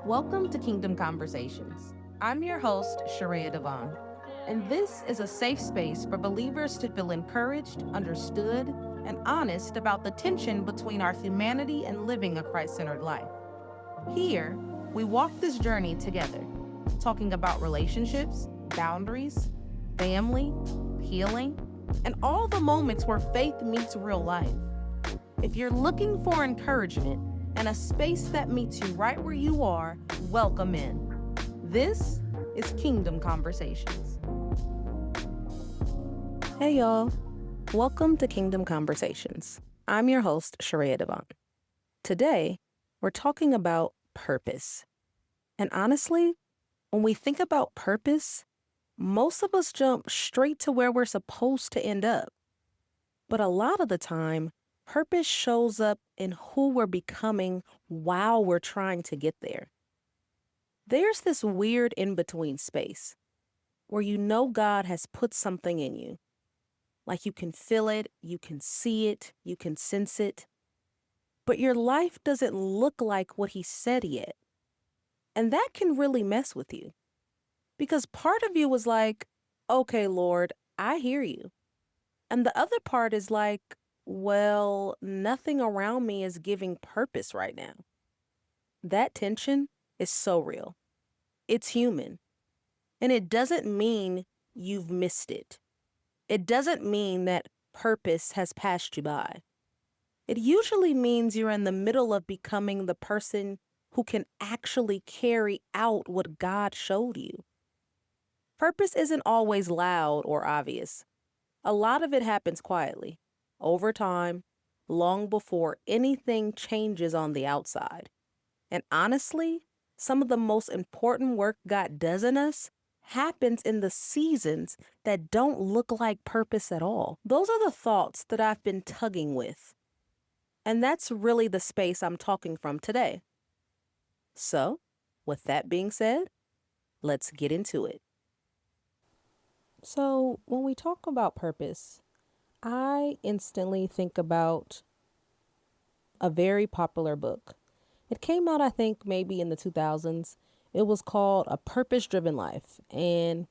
Welcome to Kingdom Conversations. I'm your host, Sharia Devon, and this is a safe space for believers to feel encouraged, understood, and honest about the tension between our humanity and living a Christ centered life. Here, we walk this journey together, talking about relationships, boundaries, family, healing, and all the moments where faith meets real life. If you're looking for encouragement and a space that meets you right where you are, welcome in. This is Kingdom Conversations. Hey, y'all. Welcome to Kingdom Conversations. I'm your host, Sharia Devon. Today, we're talking about purpose. And honestly, when we think about purpose, most of us jump straight to where we're supposed to end up. But a lot of the time, purpose shows up in who we're becoming while we're trying to get there. There's this weird in-between space where you know God has put something in you. Like you can feel it, you can see it, you can sense it. But your life doesn't look like what He said yet. And that can really mess with you. Because part of you is like, okay, Lord, I hear you. And the other part is like, well, nothing around me is giving purpose right now. That tension is so real. It's human. And it doesn't mean you've missed it. It doesn't mean that purpose has passed you by. It usually means you're in the middle of becoming the person who can actually carry out what God showed you. Purpose isn't always loud or obvious. A lot of it happens quietly, over time, long before anything changes on the outside. And honestly, some of the most important work God does in us happens in the seasons that don't look like purpose at all. Those are the thoughts that I've been tugging with. And that's really the space I'm talking from today. So, with that being said, let's get into it. So, when we talk about purpose, I instantly think about a very popular book. It came out, I think, maybe in the 2000s. It was called A Purpose Driven Life. And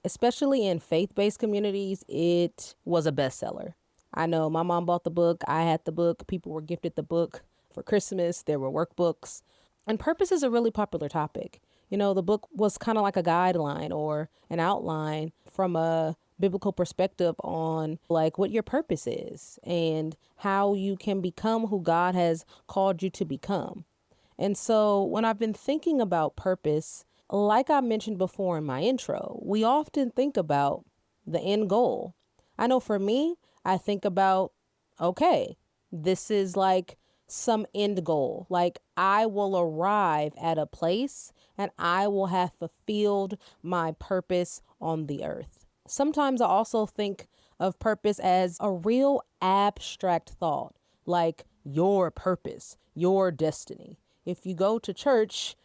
especially in faith-based communities, it was a bestseller. I know my mom bought the book. I had the book. People were gifted the book for Christmas. There were workbooks. And purpose is a really popular topic. You know, the book was kind of like a guideline or an outline from a biblical perspective on like what your purpose is and how you can become who God has called you to become. And so when I've been thinking about purpose, like I mentioned before in my intro, we often think about the end goal. I know for me, I think about, okay, this is like some end goal. Like I will arrive at a place and I will have fulfilled my purpose on the earth. Sometimes I also think of purpose as a real abstract thought, like your purpose, your destiny. If you go to church,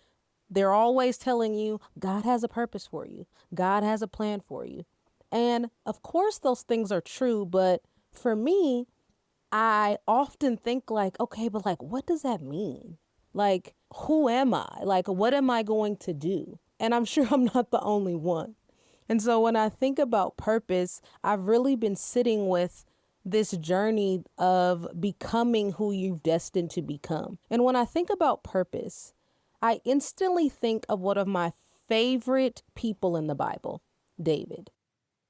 they're always telling you God has a purpose for you. God has a plan for you. And of course, those things are true. But for me, I often think like, okay, but like, what does that mean? Like, who am I? Like, what am I going to do? And I'm sure I'm not the only one. And so when I think about purpose, I've really been sitting with this journey of becoming who you've destined to become. And when I think about purpose, I instantly think of one of my favorite people in the Bible, David.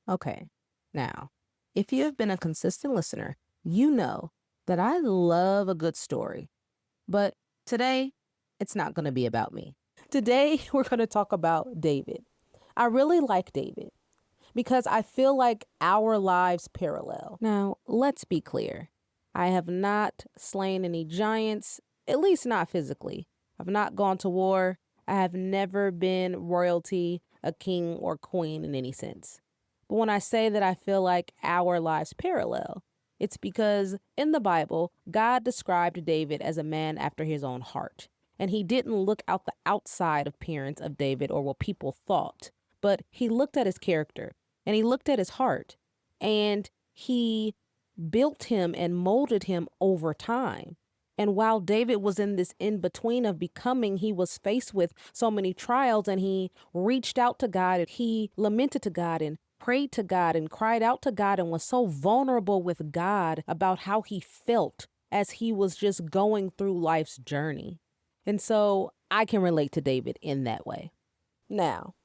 Okay, now, if you have been a consistent listener, you know that I love a good story. But today, it's not going to be about me. Today, we're going to talk about David. I really like David because I feel like our lives parallel. Now, let's be clear. I have not slain any giants, at least not physically. I've not gone to war. I have never been royalty, a king or queen in any sense. But when I say that I feel like our lives parallel, it's because in the Bible, God described David as a man after his own heart. And he didn't look out the outside appearance of David or what people thought, but he looked at his character and he looked at his heart and he built him and molded him over time. And while David was in this in between of becoming, he was faced with so many trials, and he reached out to God. He lamented to God and prayed to God and cried out to God and was so vulnerable with God about how he felt as he was just going through life's journey. And so I can relate to David in that way. Now,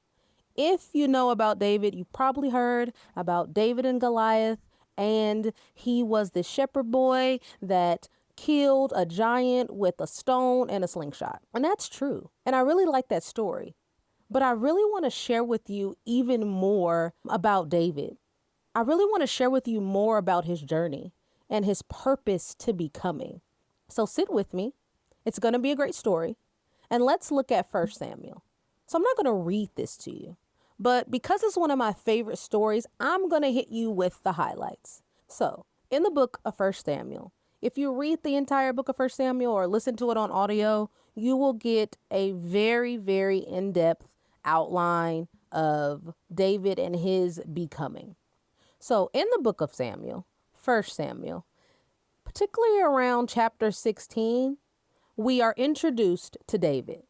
if you know about David, you probably heard about David and Goliath, and he was the shepherd boy that killed a giant with a stone and a slingshot. And that's true. And I really like that story. But I really want to share with you even more about David. I really want to share with you more about his journey and his purpose to becoming. So sit with me. It's going to be a great story. And let's look at 1 Samuel. So I'm not going to read this to you, but because it's one of my favorite stories, I'm going to hit you with the highlights. So in the book of 1 Samuel, if you read the entire book of 1 Samuel or listen to it on audio, you will get a very, very in-depth outline of David and his becoming. So in the book of Samuel, 1 Samuel, particularly around chapter 16, we are introduced to David.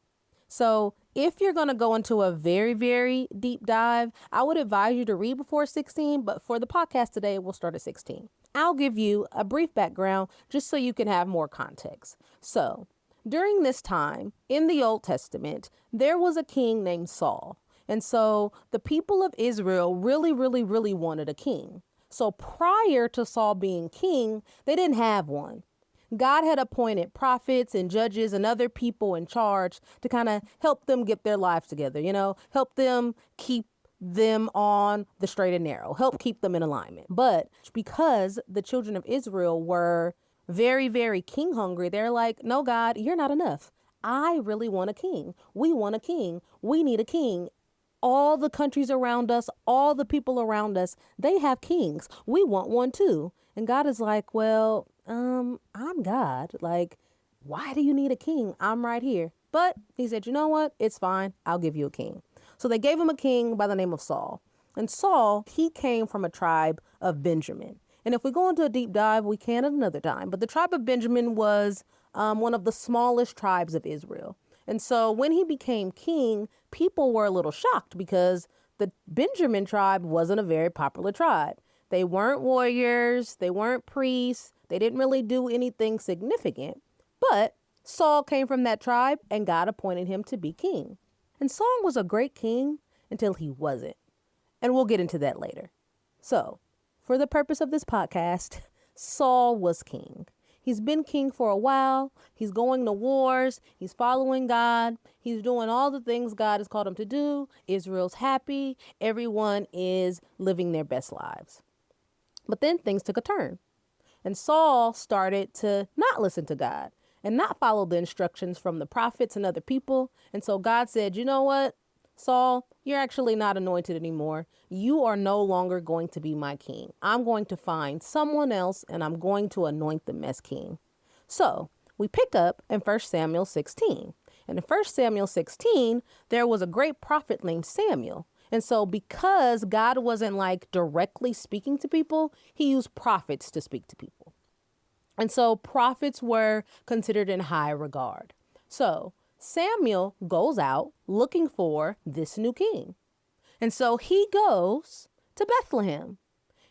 So if you're going to go into a very, very deep dive, I would advise you to read before 16, but for the podcast today, we'll start at 16. I'll give you a brief background just so you can have more context. So during this time in the Old Testament, there was a king named Saul. And so the people of Israel really, really, really wanted a king. So prior to Saul being king, they didn't have one. God had appointed prophets and judges and other people in charge to kind of help them get their lives together, help them keep them on the straight and narrow, help keep them in alignment. But because the children of Israel were very, very king hungry, they're like, no, God, you're not enough. I really want a king. We want a king. We need a king. All the countries around us, all the people around us, they have kings. We want one too. And God is like, well, I'm God. Like, why do you need a king? I'm right here. But he said, you know what? It's fine. I'll give you a king. So they gave him a king by the name of Saul. And Saul, he came from a tribe of Benjamin. And if we go into a deep dive, we can at another time. But the tribe of Benjamin was one of the smallest tribes of Israel. And so when he became king, people were a little shocked because the Benjamin tribe wasn't a very popular tribe. They weren't warriors. They weren't priests. They didn't really do anything significant. But Saul came from that tribe and God appointed him to be king. And Saul was a great king until he wasn't. And we'll get into that later. So for the purpose of this podcast, Saul was king. He's been king for a while. He's going to wars. He's following God. He's doing all the things God has called him to do. Israel's happy. Everyone is living their best lives. But then things took a turn. And Saul started to not listen to God and not follow the instructions from the prophets and other people. And so God said, you know what, Saul, you're actually not anointed anymore. You are no longer going to be my king. I'm going to find someone else and I'm going to anoint them as king. So we pick up in 1 Samuel 16. And in 1 Samuel 16, there was a great prophet named Samuel. And so because God wasn't like directly speaking to people, he used prophets to speak to people. And so prophets were considered in high regard. So Samuel goes out looking for this new king. And so he goes to Bethlehem.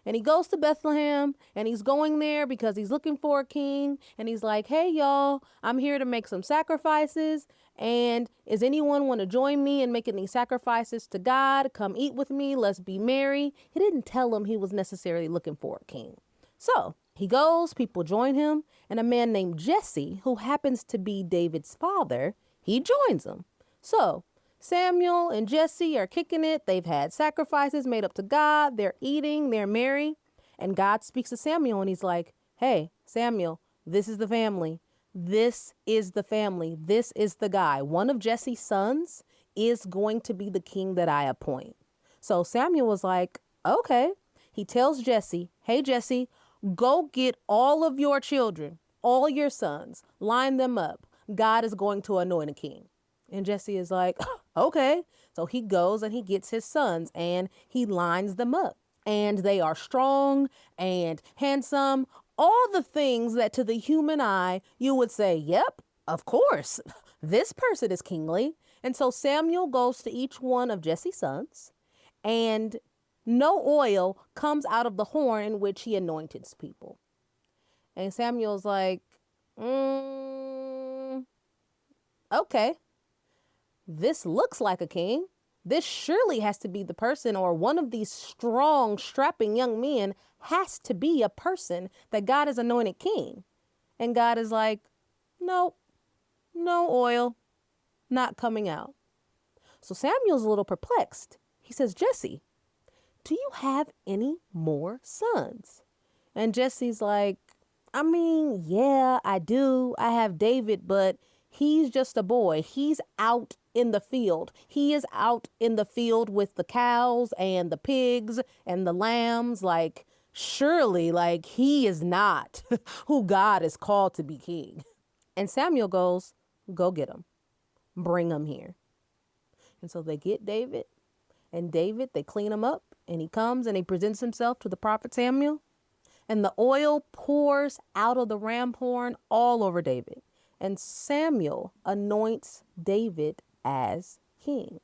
And he goes to Bethlehem and he's going there because he's looking for a king. And he's like, hey, y'all, I'm here to make some sacrifices. And is anyone want to join me in making these sacrifices to God? Come eat with me. Let's be merry. He didn't tell him he was necessarily looking for a king. So he goes, people join him. And a man named Jesse, who happens to be David's father, he joins him. So Samuel and Jesse are kicking it. They've had sacrifices made up to God. They're eating. They're merry. And God speaks to Samuel and he's like, hey, Samuel, this is the family. This is the family. This is the guy. One of Jesse's sons is going to be the king that I appoint. So Samuel was like, okay. He tells Jesse, hey, Jesse, go get all of your children, all your sons, line them up. God is going to anoint a king. And Jesse is like, okay. So he goes and he gets his sons and he lines them up. And they are strong and handsome, All the things that to the human eye, you would say, yep, of course, this person is kingly. And so Samuel goes to each one of Jesse's sons, and no oil comes out of the horn in which he anointed people. And Samuel's like, okay, this looks like a king. This surely has to be the person, or one of these strong, strapping young men has to be a person that God has anointed king. And God is like, nope, no oil, not coming out. So Samuel's a little perplexed. He says, Jesse, do you have any more sons? And Jesse's like, I mean, yeah, I do. I have David, but he's just a boy. He's out in the field. He is out in the field with the cows and the pigs and the lambs. Like, surely, like, he is not who God is called to be king. And Samuel goes, go get him. Bring him here. And so they get David, and David, they clean him up, and he comes and he presents himself to the prophet Samuel. And the oil pours out of the ram horn all over David. And Samuel anoints David as king.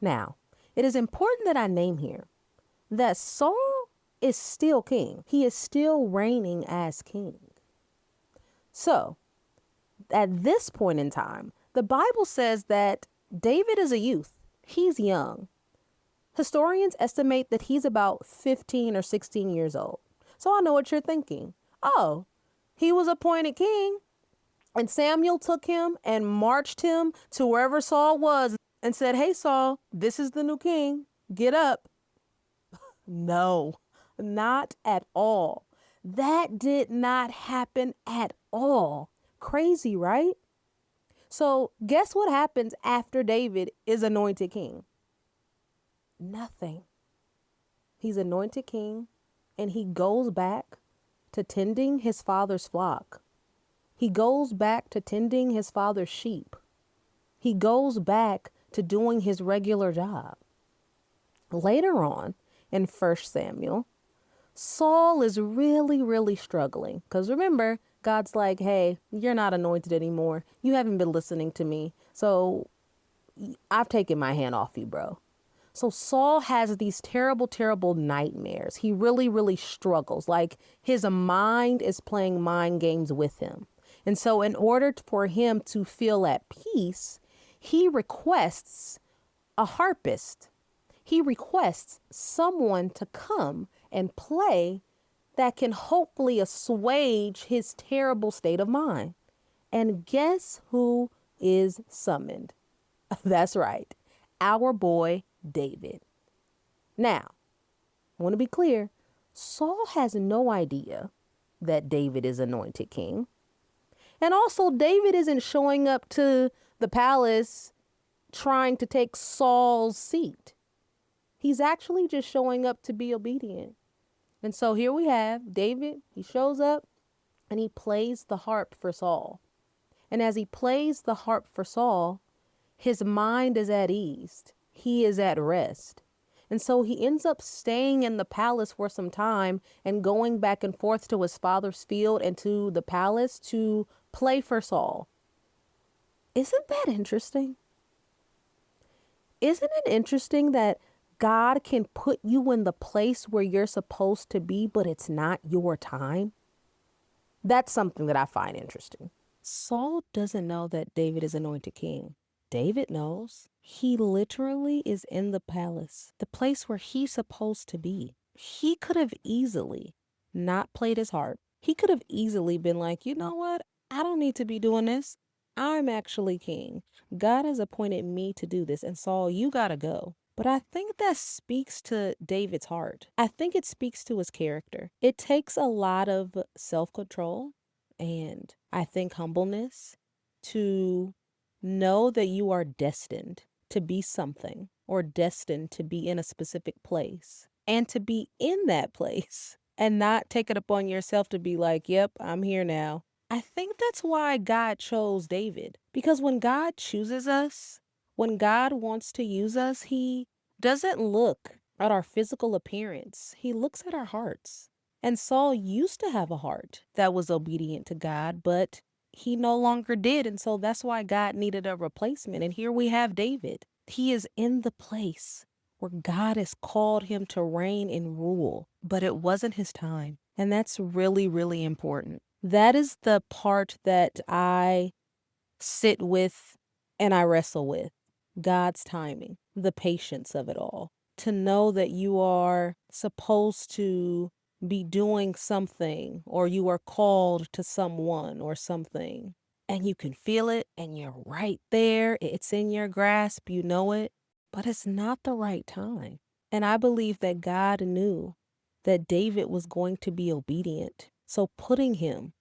Now, it is important that I name here that Saul is still king. He is still reigning as king. So, at this point in time, the Bible says that David is a youth. He's young. Historians estimate that he's about 15 or 16 years old. So I know what you're thinking. Oh, he was appointed king, and Samuel took him and marched him to wherever Saul was and said, hey, Saul, this is the new king. Get up. No, not at all. That did not happen at all. Crazy, right? So guess what happens after David is anointed king? Nothing. He's anointed king, and he goes back to tending his father's flock. He goes back to tending his father's sheep. He goes back to doing his regular job. Later on in 1 Samuel, Saul is really struggling. Because remember, God's like, hey, you're not anointed anymore. You haven't been listening to me. So I've taken my hand off you, bro. So Saul has these terrible nightmares. He really struggles. Like his mind is playing mind games with him. And so in order for him to feel at peace, he requests a harpist. He requests someone to come and play that can hopefully assuage his terrible state of mind. And guess who is summoned? That's right, our boy David. Now, I want to be clear, Saul has no idea that David is anointed king. And also, David isn't showing up to the palace trying to take Saul's seat. He's actually just showing up to be obedient. And so here we have David. He shows up and he plays the harp for Saul. And as he plays the harp for Saul, his mind is at ease. He is at rest. And so he ends up staying in the palace for some time and going back and forth to his father's field and to the palace to play for Saul. Isn't that interesting? Isn't it interesting that God can put you in the place where you're supposed to be, but it's not your time? That's something that I find interesting. Saul doesn't know that David is anointed king. David knows. He literally is in the palace, the place where he's supposed to be. He could have easily not played his harp. He could have easily been like, you know what? I don't need to be doing this. I'm actually king. God has appointed me to do this. And Saul, you gotta go. But I think that speaks to David's heart. I think it speaks to his character. It takes a lot of self-control and I think humbleness to know that you are destined to be something or destined to be in a specific place and to be in that place and not take it upon yourself to be like, yep, I'm here now. I think that's why God chose David, because when God chooses us, when God wants to use us, he doesn't look at our physical appearance. He looks at our hearts. And Saul used to have a heart that was obedient to God, but he no longer did. And so that's why God needed a replacement. And here we have David. He is in the place where God has called him to reign and rule, but it wasn't his time. And that's really, really important. That is the part that I sit with and I wrestle with. God's timing, the patience of it all. To know that you are supposed to be doing something, or you are called to someone or something, and you can feel it and you're right there. It's in your grasp, you know it, but it's not the right time. And I believe that God knew that David was going to be obedient. So putting him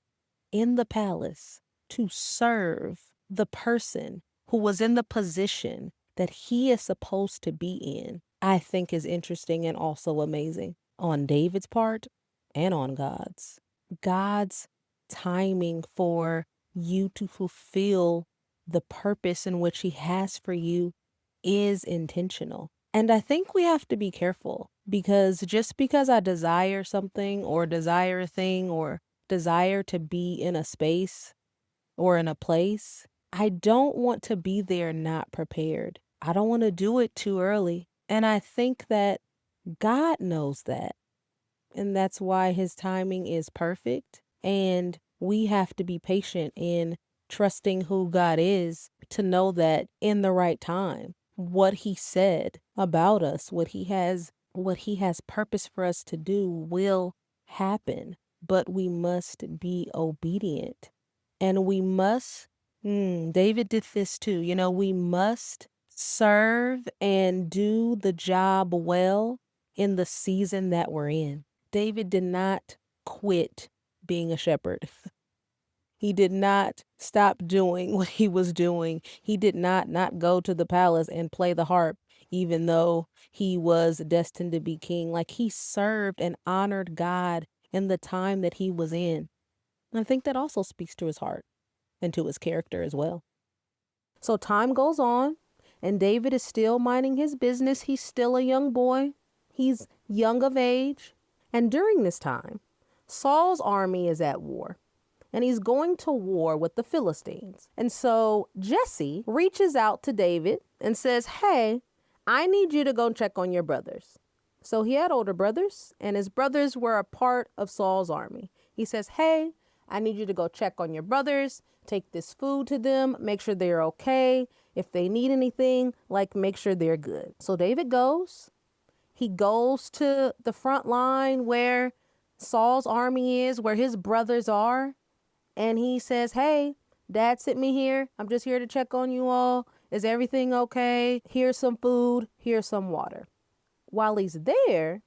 in the palace to serve the person who was in the position that he is supposed to be in, I think is interesting and also amazing on David's part and on God's. God's timing for you to fulfill the purpose in which he has for you is intentional. And I think we have to be careful, because just because I desire something or desire a thing or desire to be in a space or in a place, I don't want to be there not prepared. I don't want to do it too early. And I think that God knows that. And that's why his timing is perfect. And we have to be patient in trusting who God is to know that in the right time, what he said about us, what he has purpose for us to do will happen. But we must be obedient. And we must, David did this too. We must serve and do the job well in the season that we're in. David did not quit being a shepherd. He did not stop doing what he was doing. He did not go to the palace and play the harp, even though he was destined to be king. Like, he served and honored God in the time that he was in. And I think that also speaks to his heart and to his character as well. So time goes on, and David is still minding his business. He's still a young boy. He's young of age. And during this time, Saul's army is at war, and he's going to war with the Philistines. And so Jesse reaches out to David and says, hey, I need you to go check on your brothers. So he had older brothers, and his brothers were a part of Saul's army. He says, hey, I need you to go check on your brothers, take this food to them, make sure they're okay. If they need anything, make sure they're good. So David goes. He goes to the front line where Saul's army is, where his brothers are. And he says, hey, Dad sent me here. I'm just here to check on you all. Is everything okay? Here's some food. Here's some water. While he's there,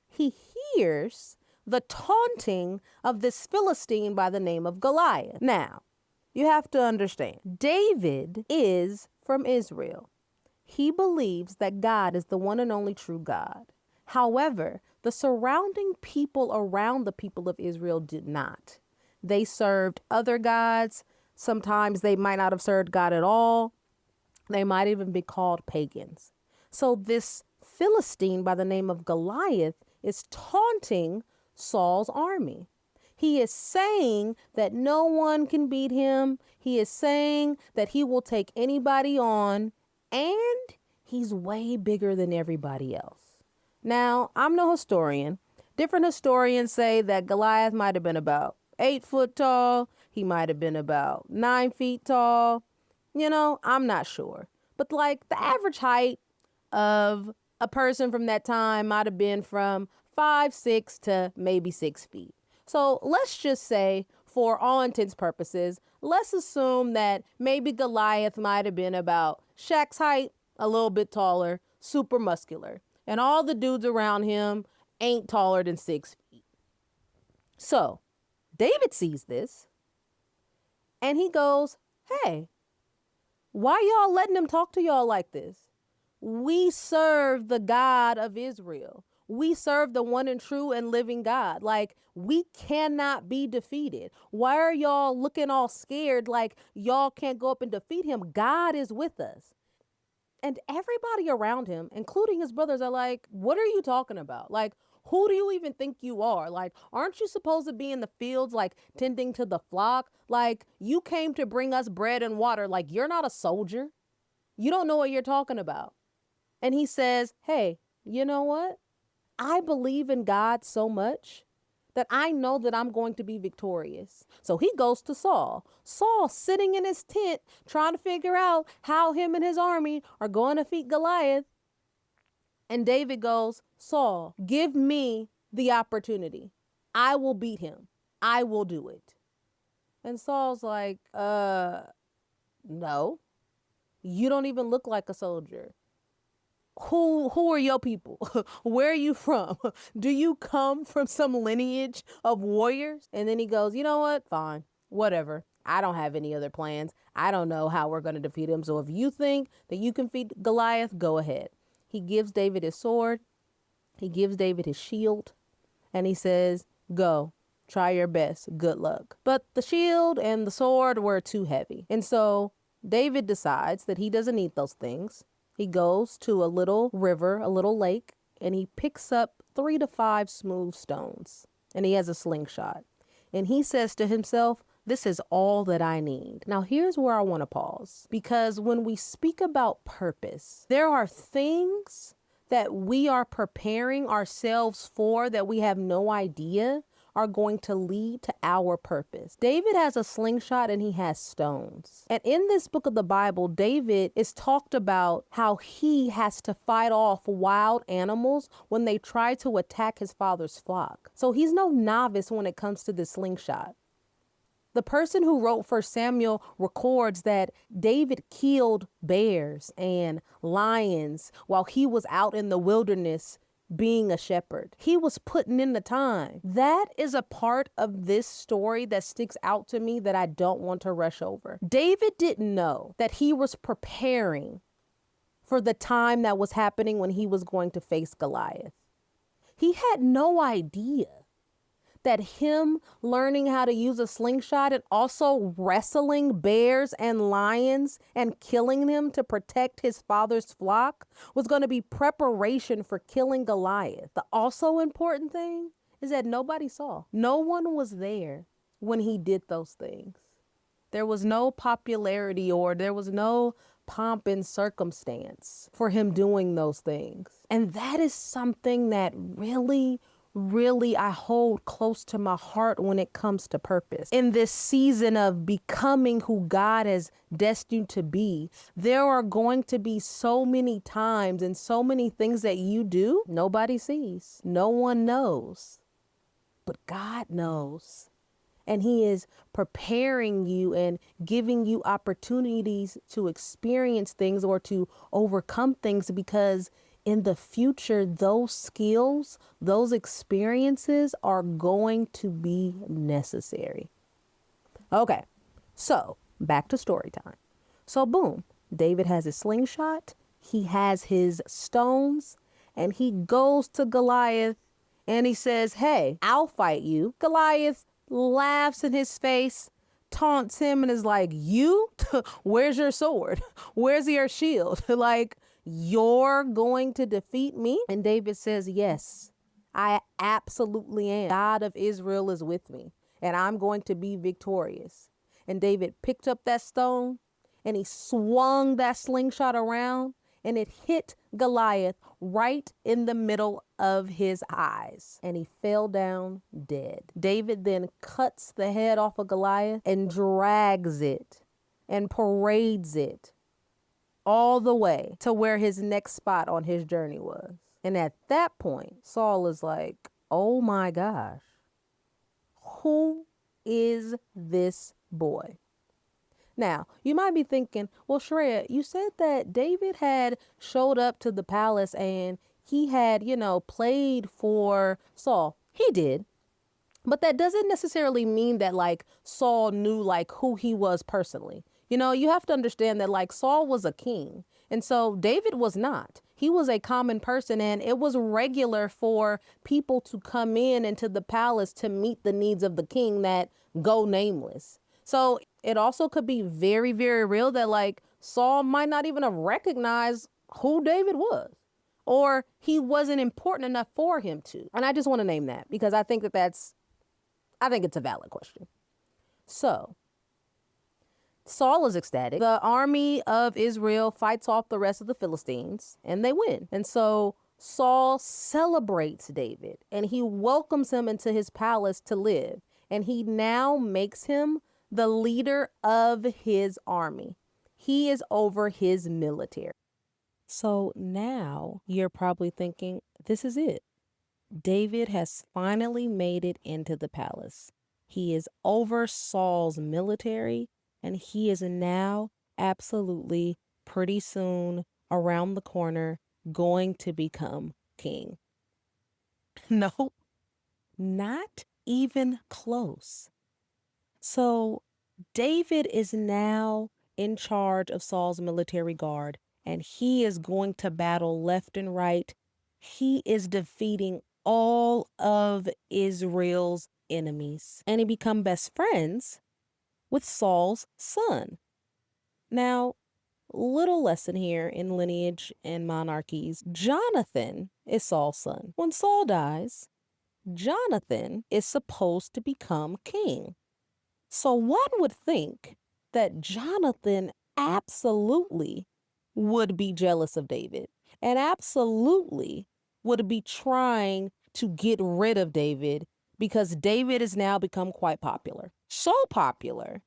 he hears the taunting of this Philistine by the name of Goliath. Now, you have to understand, David is from Israel. He believes that God is the one and only true God. However, the surrounding people around the people of Israel did not. They served other gods. Sometimes they might not have served God at all. They might even be called pagans. So this Philistine by the name of Goliath is taunting Saul's army. He is saying that no one can beat him. He is saying that he will take anybody on, and he's way bigger than everybody else. Now, I'm no historian. Different historians say that Goliath might have been about 8 foot tall. He might have been about 9 feet tall. I'm not sure. But the average height of a person from that time might have been from 5'6" to maybe 6 feet. So let's just say, for all intents purposes, let's assume that maybe Goliath might have been about Shaq's height, a little bit taller, super muscular. And all the dudes around him ain't taller than 6 feet. So David sees this and he goes, hey, why y'all letting him talk to y'all like this? We serve the God of Israel. We serve the one and true and living God. We cannot be defeated. Why are y'all looking all scared like y'all can't go up and defeat him? God is with us. And everybody around him, including his brothers, are like, what are you talking about? who do you even think you are? Like, aren't you supposed to be in the fields, like tending to the flock? Like, you came to bring us bread and water. Like, you're not a soldier. You don't know what you're talking about. And he says, hey, you know what? I believe in God so much that I know that I'm going to be victorious. So he goes to Saul. Saul sitting in his tent trying to figure out how him and his army are going to defeat Goliath. And David goes, Saul, give me the opportunity. I will beat him. I will do it. And Saul's like, no, you don't even look like a soldier. Who are your people? Where are you from? Do you come from some lineage of warriors? And then he goes, you know what? Fine, whatever. I don't have any other plans. I don't know how we're going to defeat him. So if you think that you can defeat Goliath, go ahead. He gives David his sword. He gives David his shield. And he says, go, try your best. Good luck. But the shield and the sword were too heavy. And so David decides that he doesn't need those things. He goes to a little river, a little lake, and he picks up 3 to 5 smooth stones. And he has a slingshot. And he says to himself, this is all that I need. Now, here's where I want to pause. Because when we speak about purpose, there are things that we are preparing ourselves for that we have no idea are going to lead to our purpose. David has a slingshot and he has stones. And in this book of the Bible, David is talked about how he has to fight off wild animals when they try to attack his father's flock. So he's no novice when it comes to this slingshot. The person who wrote 1 Samuel records that David killed bears and lions while he was out in the wilderness being a shepherd. He was putting in the time. That is a part of this story that sticks out to me that I don't want to rush over. David didn't know that he was preparing for the time that was happening when he was going to face Goliath. He had no idea that him learning how to use a slingshot and also wrestling bears and lions and killing them to protect his father's flock was going to be preparation for killing Goliath. The also important thing is that nobody saw. No one was there when he did those things. There was no popularity or there was no pomp and circumstance for him doing those things. And that is something that really I hold close to my heart when it comes to purpose. In this season of becoming who God has destined to be, there are going to be so many times and so many things that you do nobody sees. No one knows, but God knows. And he is preparing you and giving you opportunities to experience things or to overcome things because in the future, those skills, those experiences are going to be necessary. Okay, so back to story time. So boom, David has his slingshot, he has his stones, and he goes to Goliath and he says, hey, I'll fight you. Goliath laughs in his face, taunts him and is like, you? Where's your sword? Where's your shield? Like, you're going to defeat me? And David says, yes, I absolutely am. God of Israel is with me and I'm going to be victorious. And David picked up that stone and he swung that slingshot around and it hit Goliath right in the middle of his eyes and he fell down dead. David then cuts the head off of Goliath and drags it and parades it all the way to where his next spot on his journey was. And at that point, Saul is like, oh my gosh, who is this boy? Now, you might be thinking, well, Shreya, you said that David had showed up to the palace and he had, played for Saul. He did. But that doesn't necessarily mean that like Saul knew like who he was personally. You have to understand that like Saul was a king. And so David was not. He was a common person and it was regular for people to come in into the palace to meet the needs of the king that go nameless. So it also could be very, very real that like Saul might not even have recognized who David was. or he wasn't important enough for him to. And I just want to name that because I think I think it's a valid question. So Saul is ecstatic. The army of Israel fights off the rest of the Philistines and they win. And so Saul celebrates David and he welcomes him into his palace to live. And he now makes him the leader of his army. He is over his military. So now you're probably thinking, this is it. David has finally made it into the palace. He is over Saul's military, and he is now absolutely pretty soon around the corner going to become king. No, not even close. So David is now in charge of Saul's military guard, and he is going to battle left and right. He is defeating all of Israel's enemies, and he become best friends with Saul's son. Now, little lesson here in lineage and monarchies. Jonathan is Saul's son. When Saul dies, Jonathan is supposed to become king. So one would think that Jonathan absolutely would be jealous of David and absolutely would be trying to get rid of David because David has now become quite popular. So popular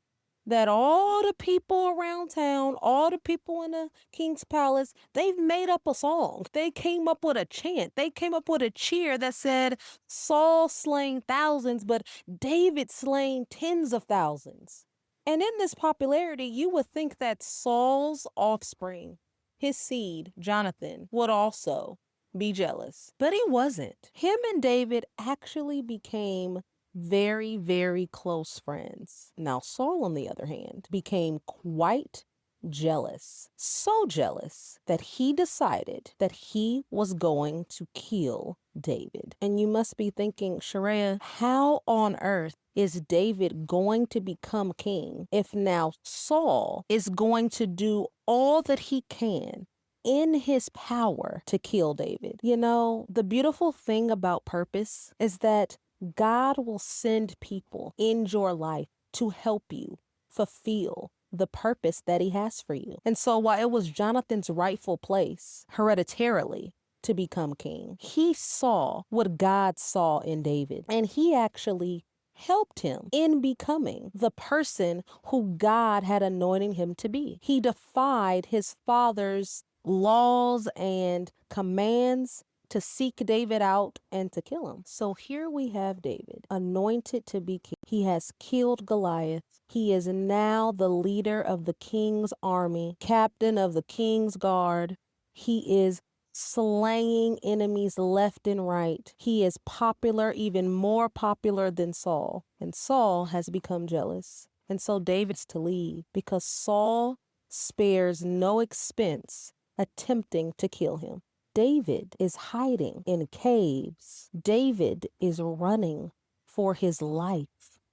that all the people around town, all the people in the king's palace, they've made up a song. They came up with a chant. They came up with a cheer that said, Saul slain thousands, but David slain tens of thousands. And in this popularity, you would think that Saul's offspring, his seed, Jonathan, would also be jealous. But he wasn't. Him and David actually became very, very close friends. Now, Saul, on the other hand, became quite jealous. So jealous that he decided that he was going to kill David. And you must be thinking, Sharia, how on earth is David going to become king if now Saul is going to do all that he can in his power to kill David? You know, the beautiful thing about purpose is that God will send people in your life to help you fulfill the purpose that he has for you. And so while it was Jonathan's rightful place hereditarily to become king, he saw what God saw in David, and he actually helped him in becoming the person who God had anointed him to be. He defied his father's laws and commands to seek David out and to kill him. So here we have David, anointed to be king. He has killed Goliath. He is now the leader of the king's army, captain of the king's guard. He is slaying enemies left and right. He is popular, even more popular than Saul. And Saul has become jealous. And so David's to leave because Saul spares no expense attempting to kill him. David is hiding in caves. David is running for his life.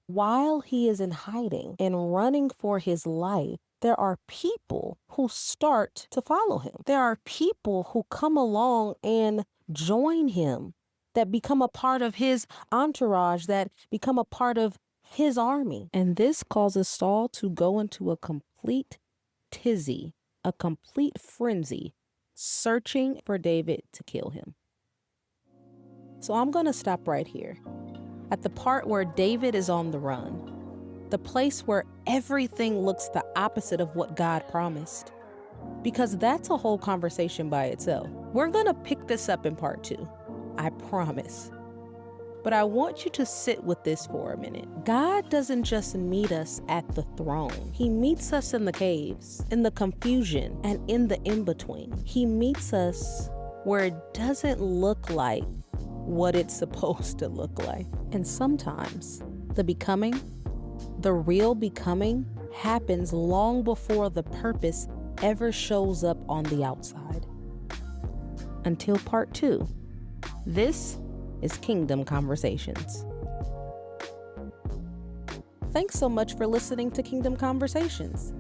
While he is in hiding and running for his life, there are people who start to follow him. There are people who come along and join him, that become a part of his entourage, that become a part of his army. And this causes Saul to go into a complete tizzy, a complete frenzy, searching for David to kill him. So I'm going to stop right here at the part where David is on the run, the place where everything looks the opposite of what God promised, because that's a whole conversation by itself. We're going to pick this up in part 2, I promise. But I want you to sit with this for a minute. God doesn't just meet us at the throne. He meets us in the caves, in the confusion, and in the in-between. He meets us where it doesn't look like what it's supposed to look like. And sometimes the becoming, the real becoming, happens long before the purpose ever shows up on the outside. Until part 2, this is Kingdom Conversations. Thanks so much for listening to Kingdom Conversations.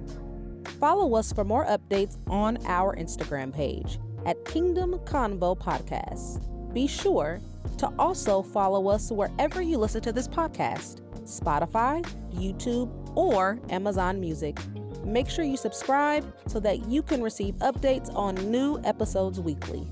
Follow us for more updates on our Instagram page at Kingdom Convo Podcast. Be sure to also follow us wherever you listen to this podcast: Spotify, YouTube, or Amazon Music. Make sure you subscribe so that you can receive updates on new episodes weekly.